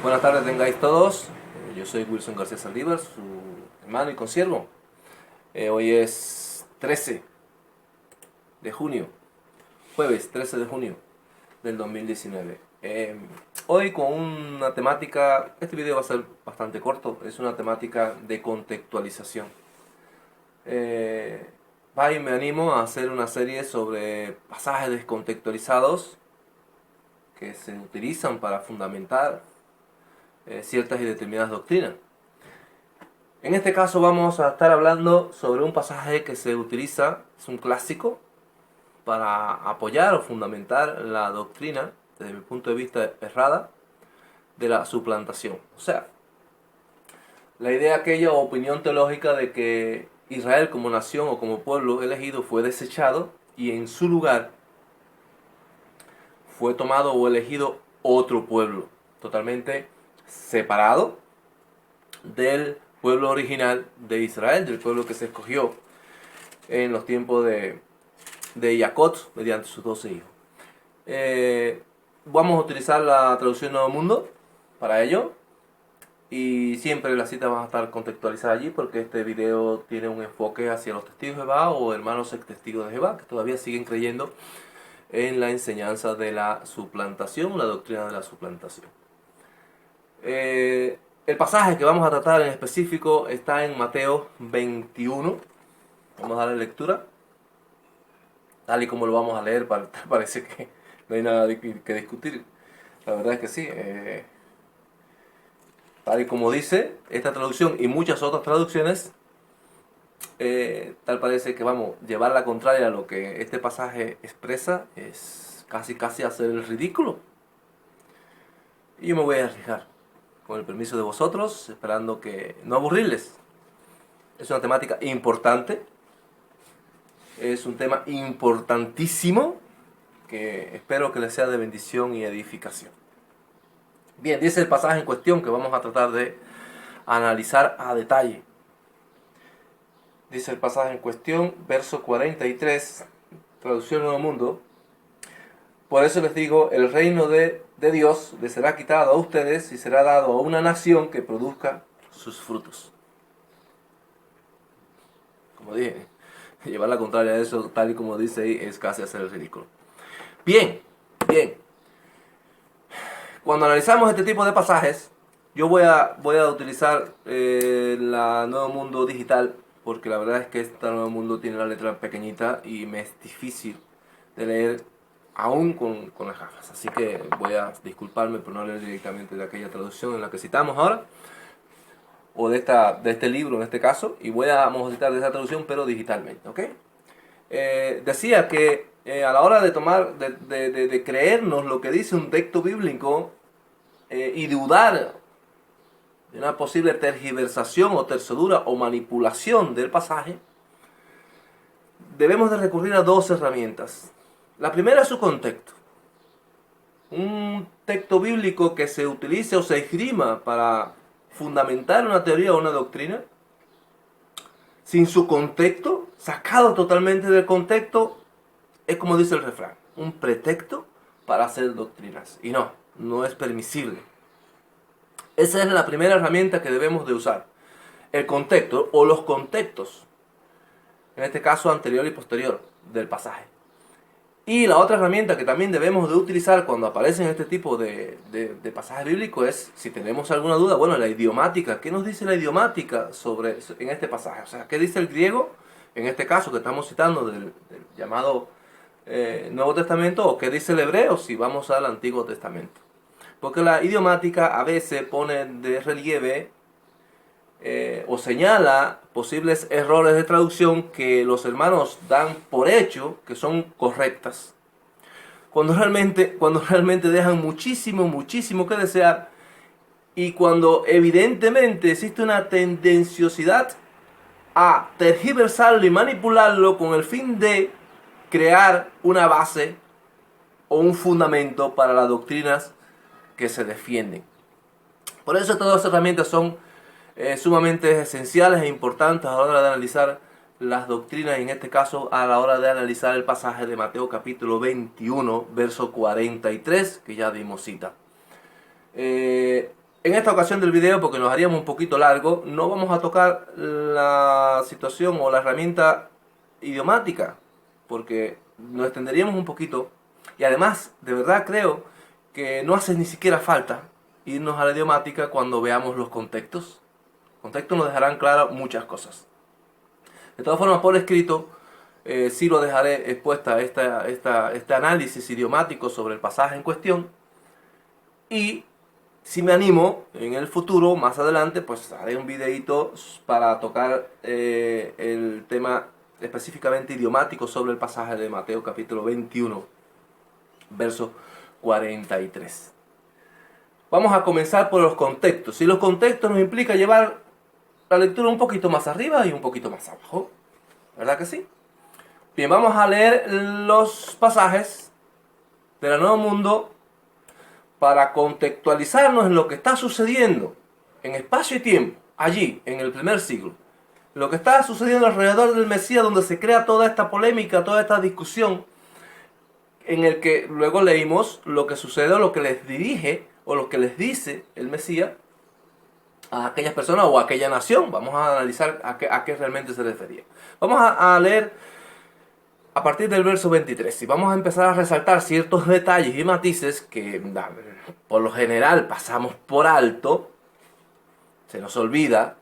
Buenas tardes tengáis todos. Yo soy Wilson García Saldívar, su hermano y consiervo. Hoy es 13 de junio, jueves 13 de junio del 2019. Hoy con una temática, este video va a ser bastante corto, es una temática de contextualización. Me animo a hacer una serie sobre pasajes descontextualizados que se utilizan para fundamentar ciertas y determinadas doctrinas. En este caso vamos a estar hablando sobre un pasaje que se utiliza, es un clásico, para apoyar o fundamentar la doctrina, desde mi punto de vista errada, de la suplantación. O sea, la idea aquella o opinión teológica de que Israel como nación o como pueblo elegido fue desechado y en su lugar fue tomado o elegido otro pueblo, totalmente separado del pueblo original de Israel, del pueblo que se escogió en los tiempos de Jacob mediante sus 12 hijos. Vamos a utilizar la traducción Nuevo Mundo para ello, y siempre las citas van a estar contextualizadas allí porque este video tiene un enfoque hacia los testigos de Jehová o hermanos ex testigos de Jehová que todavía siguen creyendo en la enseñanza de la suplantación, la doctrina de la suplantación. El pasaje que vamos a tratar en específico está en Mateo 21. Vamos a darle lectura. Tal y como lo vamos a leer, parece que no hay nada que discutir. La verdad es que sí. Tal y como dice esta traducción y muchas otras traducciones, tal parece que vamos a llevar la contraria a lo que este pasaje expresa. Es casi hacer el ridículo. Y yo me voy a arriesgar, con el permiso de vosotros, esperando que no aburrirles. Es una temática importante, es un tema importantísimo que espero que les sea de bendición y edificación. Bien, dice el pasaje en cuestión que vamos a tratar de analizar a detalle. Dice el pasaje en cuestión, verso 43, traducción Nuevo Mundo. Por eso les digo, el reino de Dios les será quitado a ustedes y será dado a una nación que produzca sus frutos. Como dije, llevar la contraria a eso, tal y como dice ahí, es casi hacer el ridículo. Bien. Cuando analizamos este tipo de pasajes, yo voy a utilizar la Nuevo Mundo Digital, porque la verdad es que esta Nuevo Mundo tiene la letra pequeñita y me es difícil de leer aún con las gafas. Así que voy a disculparme por no leer directamente de aquella traducción en la que citamos ahora, o de este libro en este caso, y vamos a citar de esa traducción pero digitalmente, ¿ok? Decía que a la hora de tomar, de creernos lo que dice un texto bíblico y dudar de una posible tergiversación o tercedura o manipulación del pasaje, debemos de recurrir a dos herramientas. La primera es su contexto. Un texto bíblico que se utilice o se esgrima para fundamentar una teoría o una doctrina, sin su contexto, sacado totalmente del contexto, es como dice el refrán, un pretexto para hacer doctrinas. Y no es permisible. Esa es la primera herramienta que debemos de usar. El contexto o los contextos, en este caso anterior y posterior del pasaje. Y la otra herramienta que también debemos de utilizar cuando aparecen este tipo de pasajes bíblicos es, si tenemos alguna duda, bueno, la idiomática. ¿Qué nos dice la idiomática en este pasaje? O sea, ¿qué dice el griego, en este caso que estamos citando del llamado Nuevo Testamento, o qué dice el hebreo si vamos al Antiguo Testamento? Porque la idiomática a veces pone de relieve o señala posibles errores de traducción que los hermanos dan por hecho que son correctas, cuando realmente dejan muchísimo que desear, y cuando evidentemente existe una tendenciosidad a tergiversarlo y manipularlo con el fin de crear una base o un fundamento para las doctrinas que se defienden. Por eso todas las herramientas son sumamente esenciales e importantes a la hora de analizar las doctrinas, y en este caso a la hora de analizar el pasaje de Mateo capítulo 21, verso 43, que ya dimos cita. En esta ocasión del video, porque nos haríamos un poquito largo, no vamos a tocar la situación o la herramienta idiomática, porque nos extenderíamos un poquito. Y además, de verdad creo que no hace ni siquiera falta irnos a la idiomática cuando veamos los contextos. Los contextos nos dejarán claras muchas cosas. De todas formas, por escrito, sí lo dejaré expuesta este análisis idiomático sobre el pasaje en cuestión. Y si me animo, en el futuro, más adelante, pues haré un videito para tocar el tema específicamente idiomático sobre el pasaje de Mateo capítulo 21, verso 43. Vamos a comenzar por los contextos. Y los contextos nos implica llevar la lectura un poquito más arriba y un poquito más abajo. ¿Verdad que sí? Bien, vamos a leer los pasajes del Nuevo Mundo para contextualizarnos en lo que está sucediendo en espacio y tiempo, allí, en el primer siglo. Lo que está sucediendo alrededor del Mesías, donde se crea toda esta polémica, toda esta discusión, en el que luego leímos lo que sucede o lo que les dirige o lo que les dice el Mesías a aquellas personas o a aquella nación. Vamos a analizar a qué realmente se refería. Vamos a leer a partir del verso 23 y vamos a empezar a resaltar ciertos detalles y matices que por lo general pasamos por alto, se nos olvida,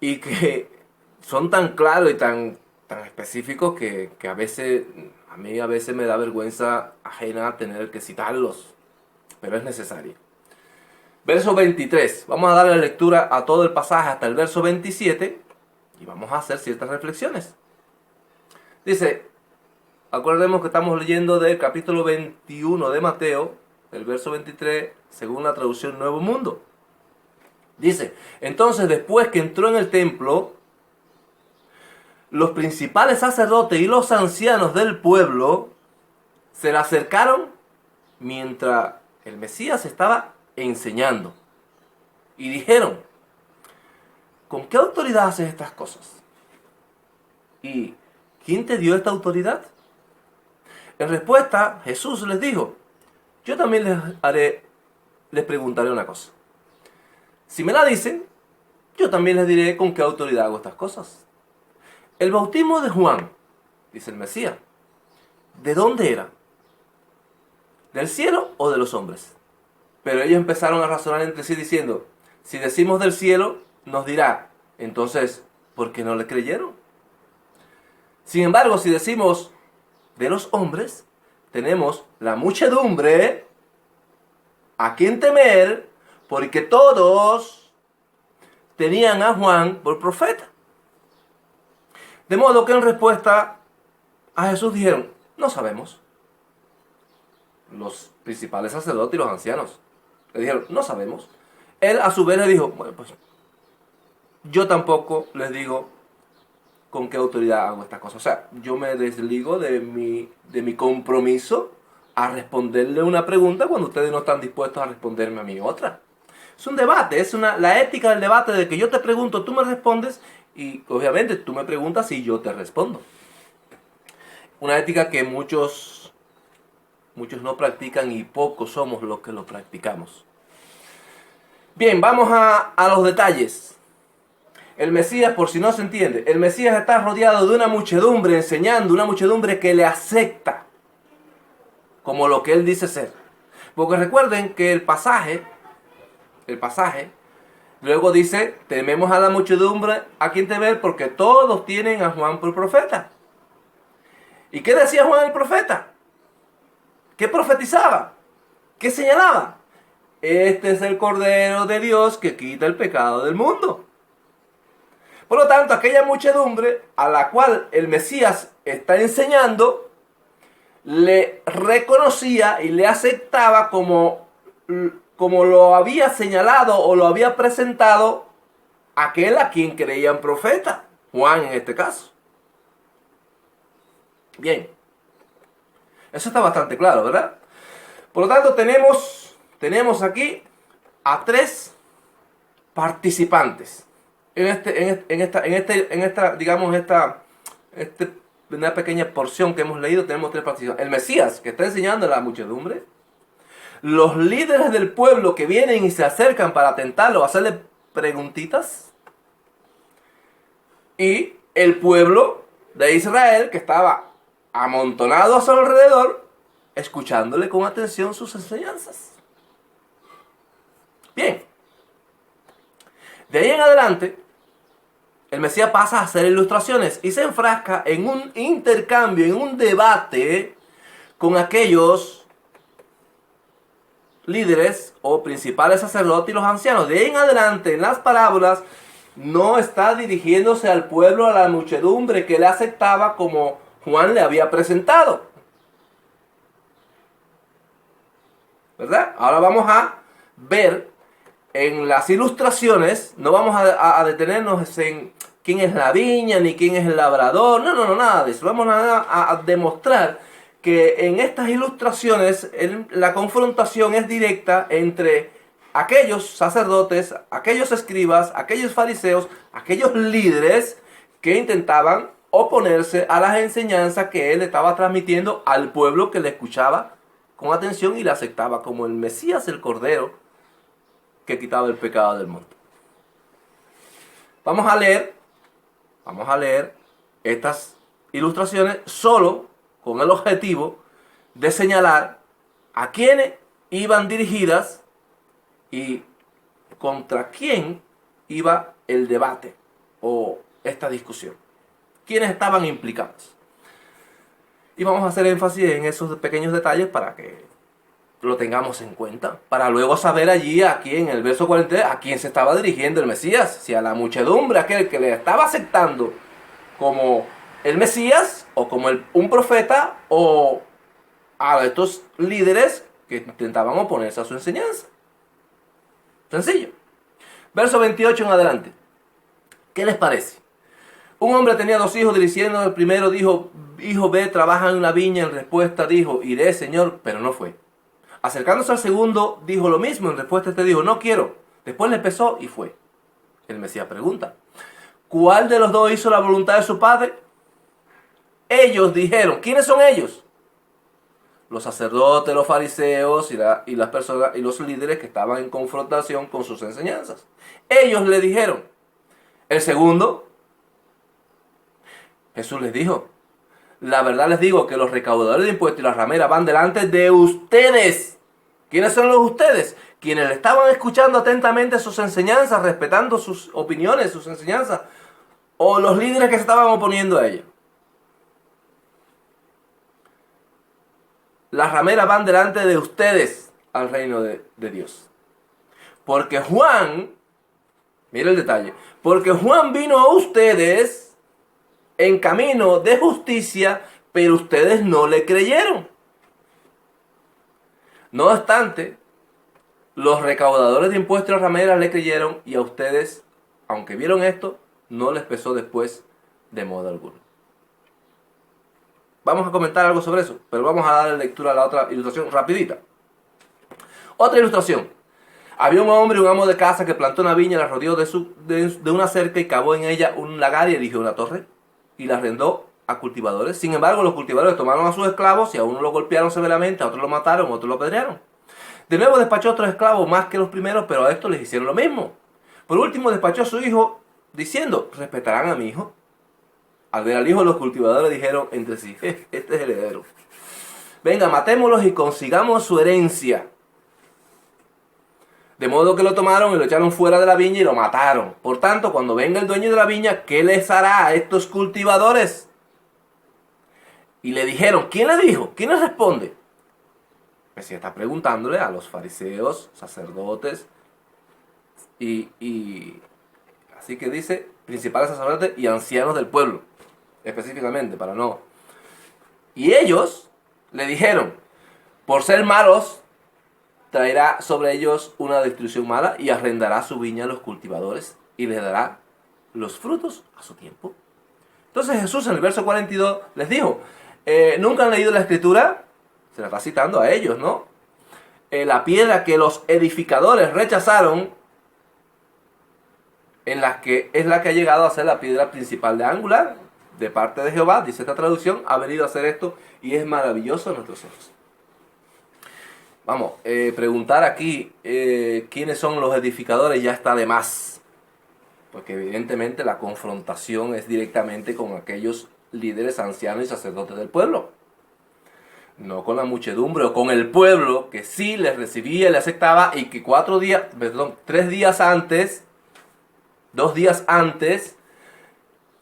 y que son tan claros y tan específicos que a mí a veces me da vergüenza ajena tener que citarlos, pero es necesario. Verso 23, vamos a darle lectura a todo el pasaje hasta el verso 27 y vamos a hacer ciertas reflexiones. Dice, acordemos que estamos leyendo del capítulo 21 de Mateo, el verso 23, según la traducción Nuevo Mundo. Dice, entonces después que entró en el templo, los principales sacerdotes y los ancianos del pueblo se le acercaron mientras el Mesías estaba enseñando. Y dijeron, ¿con qué autoridad haces estas cosas? ¿Y quién te dio esta autoridad? En respuesta, Jesús les dijo, yo también les preguntaré una cosa. Si me la dicen, yo también les diré con qué autoridad hago estas cosas. El bautismo de Juan, dice el Mesías, ¿de dónde era? ¿Del cielo o de los hombres? Pero ellos empezaron a razonar entre sí diciendo, si decimos del cielo, nos dirá, entonces, ¿por qué no le creyeron? Sin embargo, si decimos de los hombres, tenemos la muchedumbre a quien temer, porque todos tenían a Juan por profeta. De modo que en respuesta a Jesús dijeron, no sabemos. Los principales sacerdotes y los ancianos le dijeron, no sabemos. Él a su vez le dijo, bueno, pues yo tampoco les digo con qué autoridad hago estas cosas. O sea, yo me desligo de mi compromiso a responderle una pregunta cuando ustedes no están dispuestos a responderme a mí otra. Es un debate, es la ética del debate de que yo te pregunto, tú me respondes y obviamente tú me preguntas y yo te respondo. Una ética que muchos no practican y pocos somos los que lo practicamos. Bien, vamos a los detalles. El Mesías, por si no se entiende, el Mesías está rodeado de una muchedumbre enseñando, una muchedumbre que le acepta como lo que él dice ser. Porque recuerden que el pasaje, luego dice, tememos a la muchedumbre a quien temer porque todos tienen a Juan por profeta. ¿Y qué decía Juan el profeta? ¿Qué profetizaba? ¿Qué señalaba? Este es el Cordero de Dios que quita el pecado del mundo. Por lo tanto, aquella muchedumbre a la cual el Mesías está enseñando, le reconocía y le aceptaba como lo había señalado o lo había presentado aquel a quien creían profeta, Juan en este caso. Bien, eso está bastante claro, ¿verdad? Por lo tanto, tenemos aquí a tres participantes una pequeña porción que hemos leído. Tenemos tres participantes: el Mesías, que está enseñando a la muchedumbre; los líderes del pueblo que vienen y se acercan para tentarlo, hacerle preguntitas, y el pueblo de Israel, que estaba amontonado a su alrededor, escuchándole con atención sus enseñanzas. Bien, de ahí en adelante, el Mesías pasa a hacer ilustraciones y se enfrasca en un intercambio, en un debate con aquellos líderes o principales sacerdotes y los ancianos. De ahí en adelante, en las parábolas, no está dirigiéndose al pueblo, a la muchedumbre que le aceptaba como Juan le había presentado. ¿Verdad? Ahora vamos a ver en las ilustraciones, no vamos a detenernos en quién es la viña, ni quién es el labrador, no, nada de eso. Vamos a demostrar que en estas ilustraciones la confrontación es directa entre aquellos sacerdotes, aquellos escribas, aquellos fariseos, aquellos líderes que intentaban oponerse a las enseñanzas que él estaba transmitiendo al pueblo que le escuchaba con atención y le aceptaba como el Mesías, el Cordero, que quitaba el pecado del mundo. Vamos a leer estas ilustraciones solo con el objetivo de señalar a quiénes iban dirigidas y contra quién iba el debate o esta discusión. ¿Quiénes estaban implicados? Y vamos a hacer énfasis en esos pequeños detalles para que lo tengamos en cuenta, para luego saber allí aquí en el verso 43 a quién se estaba dirigiendo el Mesías, si a la muchedumbre, aquel que le estaba aceptando como el Mesías o como un profeta, o a estos líderes que intentaban oponerse a su enseñanza. Sencillo. Verso 28 en adelante. ¿Qué les parece? Un hombre tenía 2 hijos, diciendo el primero dijo: hijo, ve, trabaja en una viña. En respuesta dijo: iré, señor, pero no fue. Acercándose al segundo, dijo lo mismo. En respuesta este dijo: no quiero. Después le pesó y fue. El Mesías pregunta: ¿cuál de los 2 hizo la voluntad de su padre? Ellos dijeron. ¿Quiénes son ellos? Los sacerdotes, los fariseos y las personas y los líderes que estaban en confrontación con sus enseñanzas. Ellos le dijeron. El segundo, Jesús les dijo: la verdad les digo que los recaudadores de impuestos y las rameras van delante de ustedes. ¿Quiénes son los ustedes? Quienes le estaban escuchando atentamente sus enseñanzas, respetando sus opiniones, sus enseñanzas, o los líderes que se estaban oponiendo a ellas. Las rameras van delante de ustedes al reino de Dios. Porque Juan, mira el detalle, porque Juan vino a ustedes en camino de justicia, pero ustedes no le creyeron. No obstante, los recaudadores de impuestos y las rameras le creyeron, y a ustedes, aunque vieron esto, no les pesó después de modo alguno. Vamos a comentar algo sobre eso, pero vamos a darle lectura a la otra ilustración rapidita. Otra ilustración. Había un hombre, un amo de casa, que plantó una viña, la rodeó de una cerca y cavó en ella un lagar y erigió una torre y la arrendó a cultivadores. Sin embargo, los cultivadores tomaron a sus esclavos y a uno lo golpearon severamente, a otro lo mataron, a otro lo apedrearon. De nuevo despachó a otros esclavos más que los primeros, pero a estos les hicieron lo mismo. Por último despachó a su hijo diciendo: ¿respetarán a mi hijo? Al ver al hijo, los cultivadores dijeron entre sí: este es el heredero. Venga, matémoslos y consigamos su herencia. De modo que lo tomaron y lo echaron fuera de la viña y lo mataron. Por tanto, cuando venga el dueño de la viña, ¿qué les hará a estos cultivadores? Y le dijeron. ¿Quién le dijo? ¿Quién les responde? Mesías está preguntándole a los fariseos, sacerdotes, y así que dice principales sacerdotes y ancianos del pueblo, específicamente, para no. Y ellos le dijeron: por ser malos, traerá sobre ellos una destrucción mala y arrendará su viña a los cultivadores y les dará los frutos a su tiempo. Entonces Jesús en el verso 42 les dijo: ¿nunca han leído la escritura? Se la está citando a ellos, ¿no? La piedra que los edificadores rechazaron, es la que ha llegado a ser la piedra principal de angular, de parte de Jehová, dice esta traducción, ha venido a hacer esto y es maravilloso a nuestros ojos. Vamos, preguntar aquí quiénes son los edificadores ya está de más. Porque evidentemente la confrontación es directamente con aquellos líderes ancianos y sacerdotes del pueblo. No con la muchedumbre o con el pueblo que sí les recibía y les aceptaba y que 3 días antes, 2 días antes,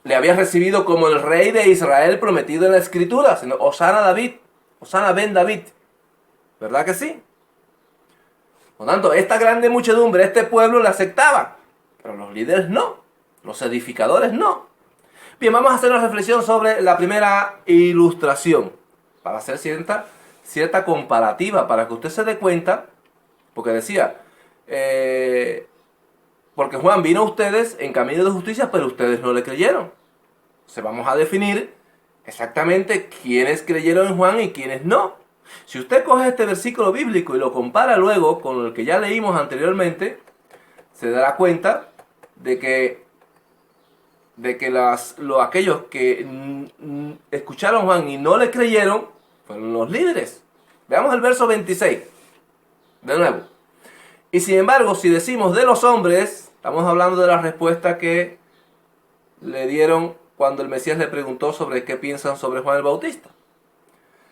le había recibido como el rey de Israel prometido en la escritura, sino Osana David, Osana ben David. ¿Verdad que sí? Por tanto, esta grande muchedumbre, este pueblo le aceptaba, pero los líderes no, los edificadores no. Bien, vamos a hacer una reflexión sobre la primera ilustración, para hacer cierta comparativa, para que usted se dé cuenta, porque decía, porque Juan vino a ustedes en camino de justicia, pero ustedes no le creyeron. Entonces vamos a definir exactamente quiénes creyeron en Juan y quiénes no. Si usted coge este versículo bíblico y lo compara luego con el que ya leímos anteriormente, se dará cuenta de que aquellos que escucharon a Juan y no le creyeron fueron los líderes. Veamos el verso 26. De nuevo. Y sin embargo, si decimos de los hombres, estamos hablando de la respuesta que le dieron cuando el Mesías le preguntó sobre qué piensan sobre Juan el Bautista.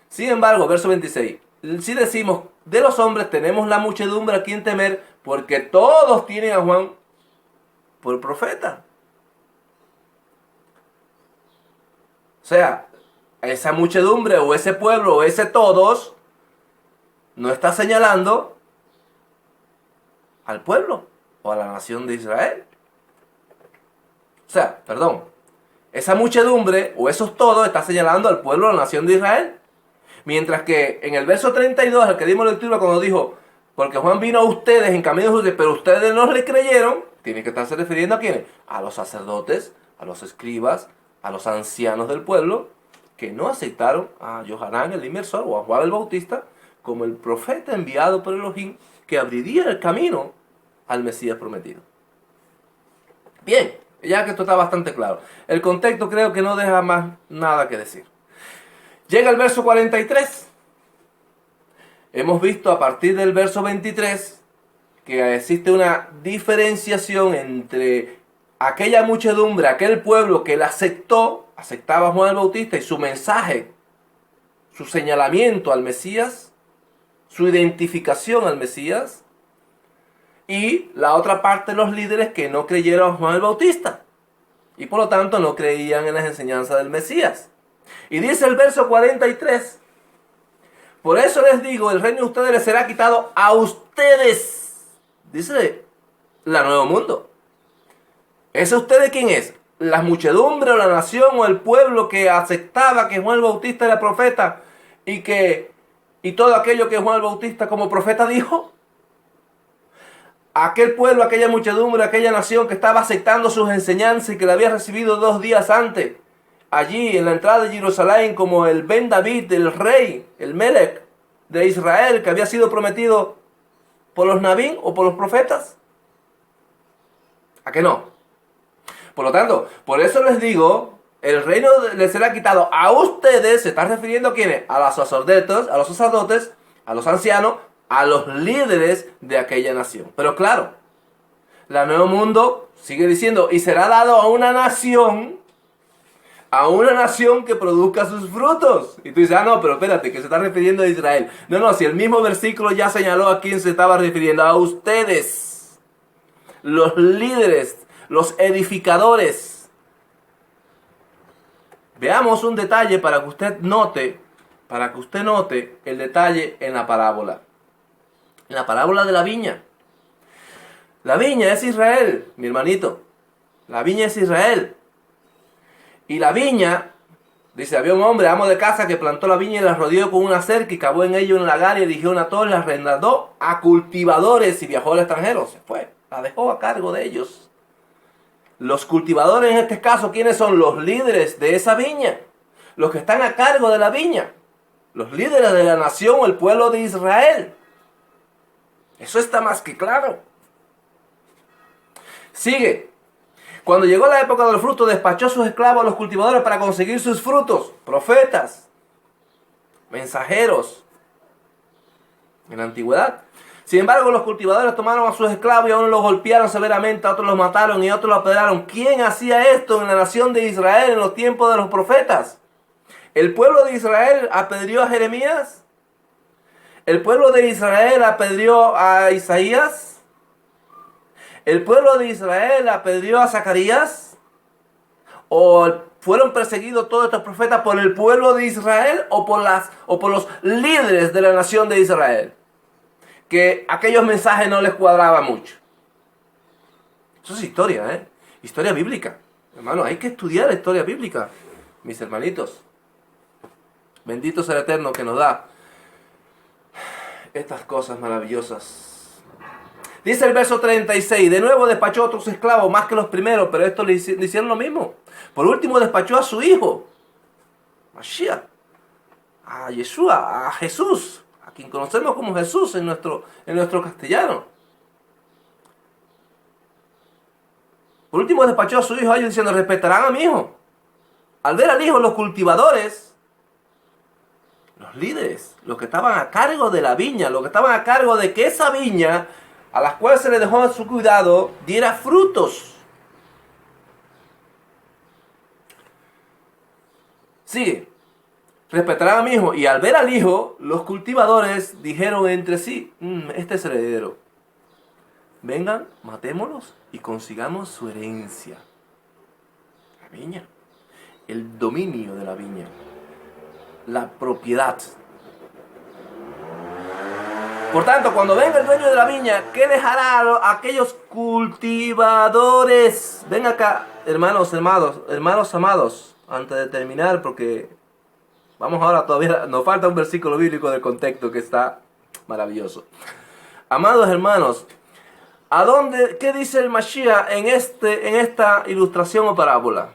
Sin embargo, verso 26. Si decimos de los hombres, tenemos la muchedumbre a quien temer, porque todos tienen a Juan por profeta. O sea, esa muchedumbre o ese pueblo o ese todos no está señalando al pueblo o a la nación de Israel. O sea, perdón, esa muchedumbre o esos todos está señalando al pueblo o a la nación de Israel. Mientras que en el verso 32, al que dimos lectura cuando dijo, porque Juan vino a ustedes en camino de justicia, pero ustedes no le creyeron, tiene que estarse refiriendo a quiénes, a los sacerdotes, a los escribas, a los ancianos del pueblo, que no aceptaron a Yohanan el inmersor o a Juan el Bautista como el profeta enviado por Elohim que abriría el camino al Mesías prometido. Bien, ya que esto está bastante claro. El contexto creo que no deja más nada que decir. Llega el verso 43. Hemos visto a partir del verso 23 que existe una diferenciación entre aquella muchedumbre, aquel pueblo que le aceptaba a Juan el Bautista y su mensaje, su señalamiento al Mesías, su identificación al Mesías, y la otra parte de los líderes que no creyeron a Juan el Bautista y por lo tanto no creían en las enseñanzas del Mesías. Y dice el verso 43, por eso les digo, el reino de ustedes les será quitado a ustedes. Dice la Nuevo Mundo. ¿Ese ustedes quién es? ¿La muchedumbre o la nación o el pueblo que aceptaba que Juan el Bautista era profeta y todo aquello que Juan el Bautista como profeta dijo? Aquel pueblo, aquella muchedumbre, aquella nación que estaba aceptando sus enseñanzas y que la había recibido 2 días antes, allí en la entrada de Jerusalén como el Ben David, el rey, el Melech de Israel, que había sido prometido por los Nabín o por los profetas. ¿A qué no? Por lo tanto, por eso les digo, el reino les será quitado a ustedes. Se está refiriendo a quiénes, a los sacerdotes, a los ancianos, a los líderes de aquella nación. Pero claro, la Nuevo Mundo sigue diciendo, y será dado a una nación que produzca sus frutos. Y tú dices, no, pero espérate, que se está refiriendo a Israel. No, si el mismo versículo ya señaló a quién se estaba refiriendo, a ustedes, los líderes, los edificadores. Veamos un detalle para que usted note el detalle en la parábola. En la parábola de la viña. La viña es Israel, mi hermanito. La viña es Israel. Y la viña, dice, había un hombre, amo de casa, que plantó la viña y la rodeó con una cerca y cavó en ello un lagar y erigió una torre, la arrendó a cultivadores y viajó al extranjero. Se fue, la dejó a cargo de ellos. Los cultivadores en este caso, ¿quiénes son? Los líderes de esa viña. Los que están a cargo de la viña. Los líderes de la nación o el pueblo de Israel. Eso está más que claro. Sigue. Cuando llegó la época del fruto, despachó sus esclavos a los cultivadores para conseguir sus frutos. Profetas. Mensajeros. en la antigüedad. Sin embargo, los cultivadores tomaron a sus esclavos y a unos los golpearon severamente, a otros los mataron y a otros los apedrearon. ¿Quién hacía esto en la nación de Israel en los tiempos de los profetas? ¿El pueblo de Israel apedreó a Jeremías? ¿El pueblo de Israel apedreó a Isaías? ¿El pueblo de Israel apedreó a Zacarías? ¿O fueron perseguidos todos estos profetas por el pueblo de Israel o por los líderes de la nación de Israel? Que aquellos mensajes no les cuadraban mucho. Eso es historia, ¿eh? Historia bíblica. Hermano, hay que estudiar la historia bíblica, mis hermanitos. Bendito sea el Eterno que nos da estas cosas maravillosas. Dice el verso 36, de nuevo despachó a otros esclavos más que los primeros, pero estos le hicieron lo mismo. Por último despachó a su hijo, Mashiach, a Yeshua, a Jesús, a quien conocemos como Jesús en nuestro castellano. Por último despachó a su hijo a ellos diciendo, respetarán a mi hijo. Al ver al hijo, los cultivadores, los líderes, los que estaban a cargo de la viña, los que estaban a cargo de que esa viña, a las cuales se le dejó a su cuidado, diera frutos. Sigue. Respetarán a mi hijo. Y al ver al hijo, los cultivadores dijeron entre sí, este es el heredero. Vengan, matémoslos y consigamos su herencia. La viña. El dominio de la viña. La propiedad. Por tanto, cuando venga el dueño de la viña, ¿qué dejará a aquellos cultivadores? Ven acá, hermanos amados, antes de terminar, porque vamos ahora, todavía nos falta un versículo bíblico del contexto que está maravilloso. Amados hermanos, ¿qué dice el Mashiach en esta ilustración o parábola?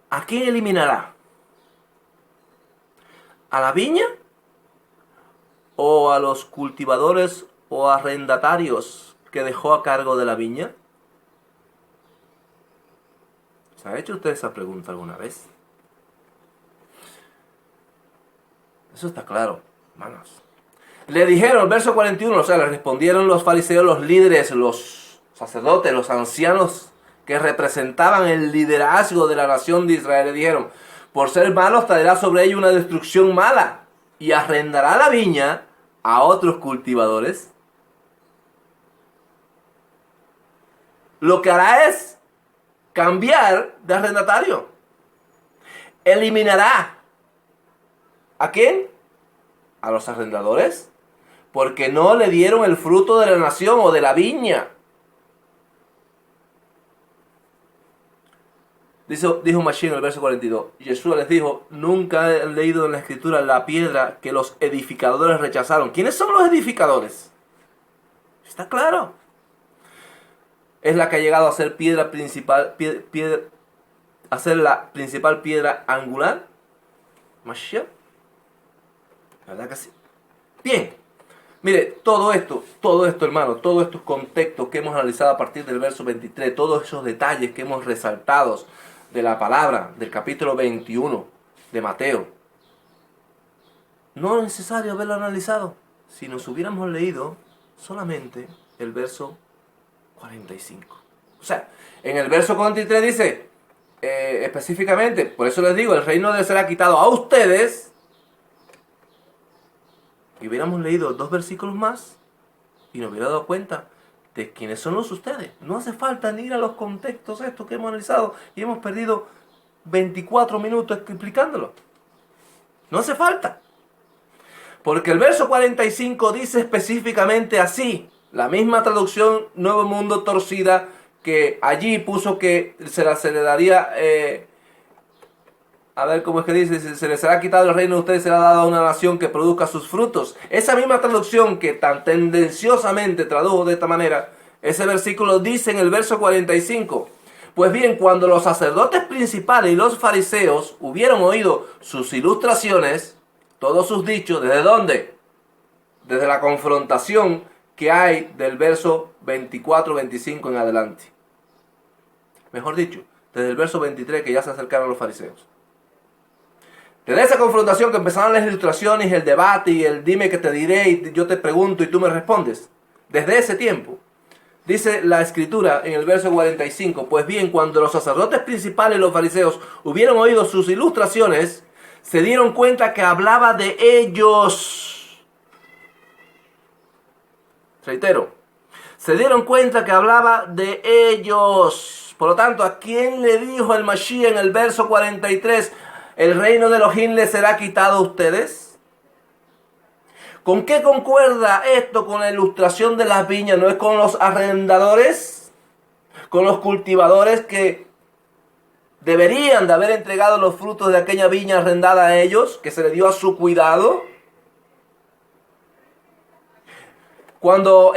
¿A quién eliminará? ¿A la viña? ¿O a los cultivadores o arrendatarios que dejó a cargo de la viña? ¿Se ha hecho usted esa pregunta alguna vez? Eso está claro, hermanos. Le dijeron, verso 41, o sea, le respondieron los fariseos, los líderes, los sacerdotes, los ancianos que representaban el liderazgo de la nación de Israel, le dijeron, por ser malos traerá sobre ellos una destrucción mala y arrendará la viña a otros cultivadores. Lo que hará es cambiar de arrendatario. Eliminará. ¿A quién? A los arrendadores. Porque no le dieron el fruto de la nación o de la viña. Dijo Mashiach en el verso 42. Jesús les dijo, nunca han leído en la escritura la piedra que los edificadores rechazaron. ¿Quiénes son los edificadores? Está claro. Es la que ha llegado a ser piedra principal, a ser la principal piedra angular. Mashiach. ¿Verdad que sí? Bien. Mire, todo esto, hermano, todos estos contextos que hemos analizado a partir del verso 23, todos esos detalles que hemos resaltado de la palabra del capítulo 21 de Mateo, no es necesario haberlo analizado si nos hubiéramos leído solamente el verso 45. O sea, en el verso 43 dice específicamente, por eso les digo, el reino les será quitado a ustedes. Y hubiéramos leído 2 versículos más y nos hubiera dado cuenta de quiénes son los ustedes. No hace falta ni ir a los contextos estos que hemos analizado y hemos perdido 24 minutos explicándolo. No hace falta. Porque el verso 45 dice específicamente así. La misma traducción Nuevo Mundo Torcida, que allí puso que se le daría... a ver cómo es que dice, se les será quitado el reino de ustedes, será dado a una nación que produzca sus frutos. Esa misma traducción que tan tendenciosamente tradujo de esta manera, ese versículo dice en el verso 45, pues bien, cuando los sacerdotes principales y los fariseos hubieron oído sus ilustraciones, todos sus dichos, ¿desde dónde? Desde la confrontación que hay del verso 24-25 en adelante. Mejor dicho, desde el verso 23 que ya se acercaron los fariseos. Desde esa confrontación que empezaron las ilustraciones, el debate y el dime que te diré y yo te pregunto y tú me respondes. Desde ese tiempo, dice la escritura en el verso 45, pues bien, cuando los sacerdotes principales y los fariseos hubieron oído sus ilustraciones, se dieron cuenta que hablaba de ellos. Reitero, se dieron cuenta que hablaba de ellos. Por lo tanto, ¿a quién le dijo el Mashiach en el verso 43? ¿El reino de Elohim les será quitado a ustedes? ¿Con qué concuerda esto con la ilustración de las viñas? ¿No es con los arrendadores? ¿Con los cultivadores que deberían de haber entregado los frutos de aquella viña arrendada a ellos, que se le dio a su cuidado? Cuando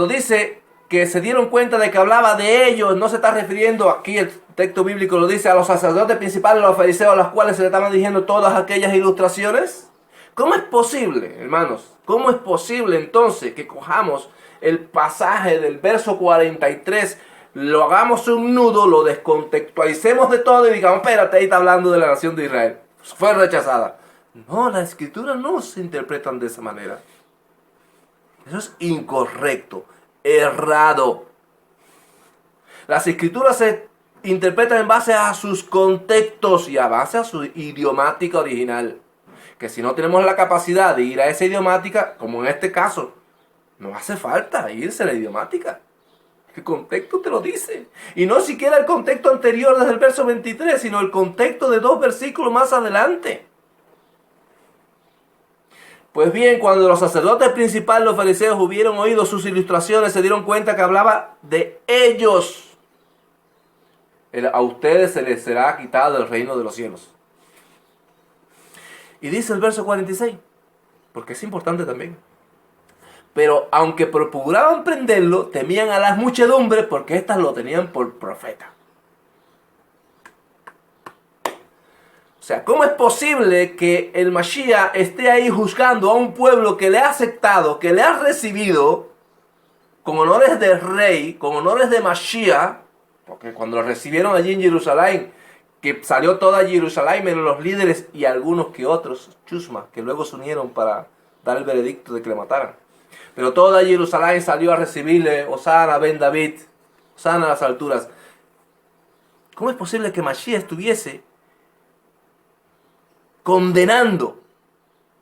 dice que se dieron cuenta de que hablaba de ellos, no se está refiriendo, aquí el texto bíblico lo dice, a los sacerdotes principales, a los fariseos, a los cuales se le estaban diciendo todas aquellas ilustraciones. ¿Cómo es posible, hermanos? ¿Cómo es posible entonces que cojamos el pasaje del verso 43, lo hagamos un nudo, lo descontextualicemos de todo y digamos, espérate, ahí está hablando de la nación de Israel? Fue rechazada. No, las escrituras no se interpretan de esa manera. Eso es incorrecto, errado. Las escrituras se interpretan en base a sus contextos y a base a su idiomática original. Que si no tenemos la capacidad de ir a esa idiomática, como en este caso, no hace falta irse a la idiomática. El contexto te lo dice. Y no siquiera el contexto anterior desde el verso 23, sino el contexto de 2 versículos más adelante. Pues bien, cuando los sacerdotes principales, los fariseos, hubieron oído sus ilustraciones, se dieron cuenta que hablaba de ellos. A ustedes se les será quitado el reino de los cielos. Y dice el verso 46, porque es importante también. Pero aunque procuraban prenderlo, temían a las muchedumbres porque éstas lo tenían por profeta. O sea, ¿cómo es posible que el Mashiach esté ahí juzgando a un pueblo que le ha aceptado, que le ha recibido con honores de rey, con honores de Mashiach? Porque cuando lo recibieron allí en Jerusalén, que salió toda Jerusalén, menos los líderes y algunos que otros, chusma, que luego se unieron para dar el veredicto de que le mataran. Pero toda Jerusalén salió a recibirle, Hosana ben David, Hosana a las alturas. ¿Cómo es posible que Mashiach estuviese condenando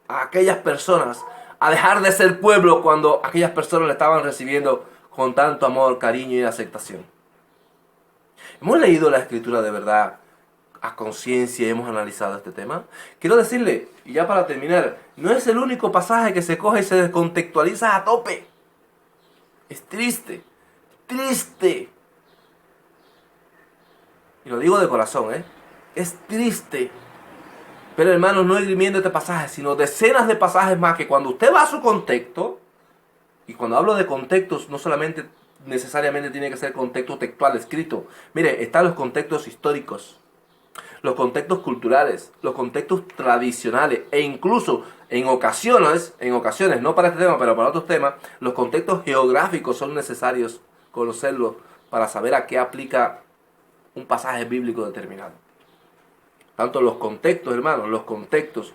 a aquellas personas a dejar de ser pueblo cuando aquellas personas le estaban recibiendo con tanto amor, cariño y aceptación? ¿Hemos leído la escritura de verdad a conciencia y hemos analizado este tema? Quiero decirle, y ya para terminar, no es el único pasaje que se coge y se descontextualiza a tope. Es triste, triste. Y lo digo de corazón, es triste. Pero hermanos, no esgrimiendo este pasaje, sino decenas de pasajes más que cuando usted va a su contexto, y cuando hablo de contextos, no solamente necesariamente tiene que ser contexto textual, escrito. Mire, están los contextos históricos, los contextos culturales, los contextos tradicionales, e incluso en ocasiones, no para este tema, pero para otros temas, los contextos geográficos son necesarios conocerlos para saber a qué aplica un pasaje bíblico determinado. Tanto los contextos, hermanos, los contextos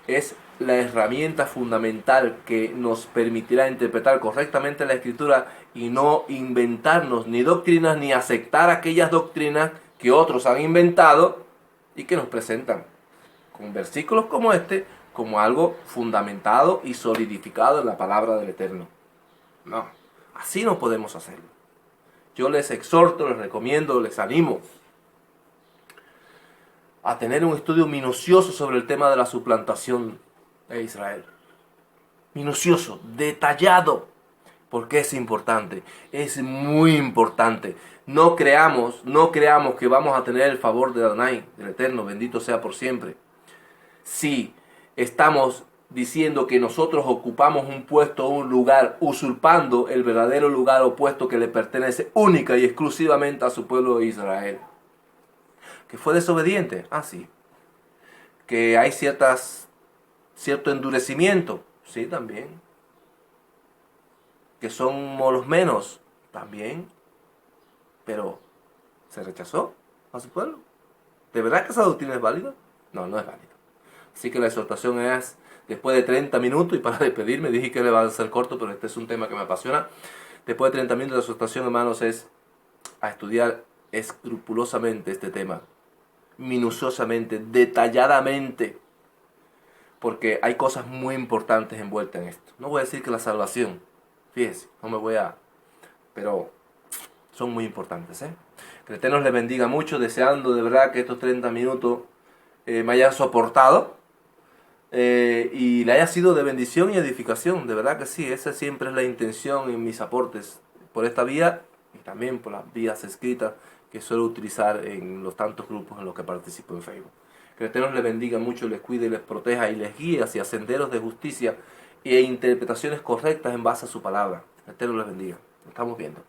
es la herramienta fundamental que nos permitirá interpretar correctamente la escritura y no inventarnos ni doctrinas ni aceptar aquellas doctrinas que otros han inventado y que nos presentan con versículos como este como algo fundamentado y solidificado en la palabra del Eterno. No, así no podemos hacerlo. Yo les exhorto, les recomiendo, les animo a tener un estudio minucioso sobre el tema de la suplantación de Israel. Minucioso, detallado, porque es importante, es muy importante. No creamos que vamos a tener el favor de Adonai, del Eterno, bendito sea por siempre. Si estamos diciendo que nosotros ocupamos un puesto, un lugar, usurpando el verdadero lugar o puesto que le pertenece única y exclusivamente a su pueblo de Israel. ¿Que fue desobediente? Ah, sí. ¿Que hay cierto endurecimiento? Sí, también. ¿Que somos los menos? También. Pero, ¿se rechazó a su pueblo? ¿De verdad que esa doctrina es válida? No, no es válido. Así que la exhortación es después de 30 minutos, y para despedirme dije que le va a ser corto, pero este es un tema que me apasiona. Después de 30 minutos la exhortación, hermanos, es a estudiar escrupulosamente este tema, minuciosamente, detalladamente, porque hay cosas muy importantes envueltas en esto. No voy a decir que la salvación, fíjese, no me voy a... pero son muy importantes, ¿eh? Que el Eterno les bendiga mucho, deseando de verdad que estos 30 minutos me hayan soportado y le haya sido de bendición y edificación. De verdad que sí, esa siempre es la intención en mis aportes por esta vía y también por las vías escritas que suelo utilizar en los tantos grupos en los que participo en Facebook. Que el Eterno les bendiga mucho, les cuide, les proteja y les guíe hacia senderos de justicia e interpretaciones correctas en base a su palabra. El Eterno les bendiga. Nos estamos viendo.